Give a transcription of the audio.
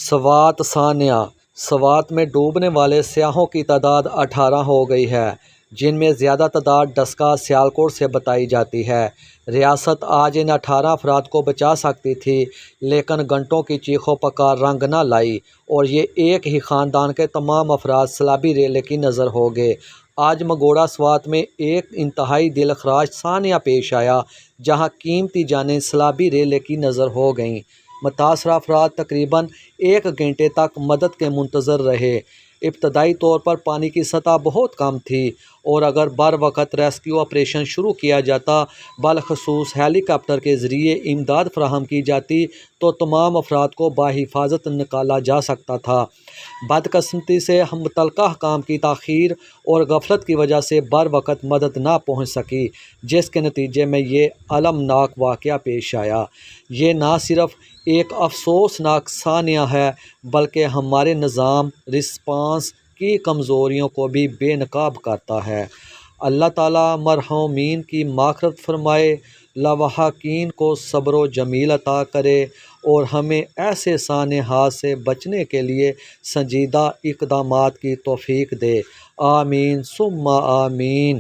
سوات ثانیہ سوات میں ڈوبنے والے سیاحوں کی تعداد 18 ہو گئی ہے، جن میں زیادہ تعداد ڈسکہ سیالکوٹ سے بتائی جاتی ہے۔ ریاست آج ان 18 افراد کو بچا سکتی تھی، لیکن گھنٹوں کی چیخو پکار رنگ نہ لائی اور یہ ایک ہی خاندان کے تمام افراد سیلابی ریلے کی نظر ہو گئے۔ آج مگوڑا سوات میں ایک انتہائی دلخراش ثانیہ پیش آیا، جہاں قیمتی جانیں سیلابی ریلے کی نظر ہو گئیں۔ متاثرہ افراد تقریباً 1 گھنٹے تک مدد کے منتظر رہے۔ ابتدائی طور پر پانی کی سطح بہت کم تھی اور اگر بروقت ریسکیو آپریشن شروع کیا جاتا، بالخصوص ہیلی کاپٹر کے ذریعے امداد فراہم کی جاتی، تو تمام افراد کو بحفاظت نکالا جا سکتا تھا۔ بدقسمتی سے متعلقہ حکام کی تاخیر اور غفلت کی وجہ سے بروقت مدد نہ پہنچ سکی، جس کے نتیجے میں یہ المناک واقعہ پیش آیا۔ یہ نہ صرف ایک افسوسناک ثانیہ ہے، بلکہ ہمارے نظام رسپانس کی کمزوریوں کو بھی بے نقاب کرتا ہے۔ اللہ تعالیٰ مرحومین کی مغفرت فرمائے، لواحقین کو صبر و جمیل عطا کرے اور ہمیں ایسے سانحات سے بچنے کے لیے سنجیدہ اقدامات کی توفیق دے۔ آمین ثم آمین۔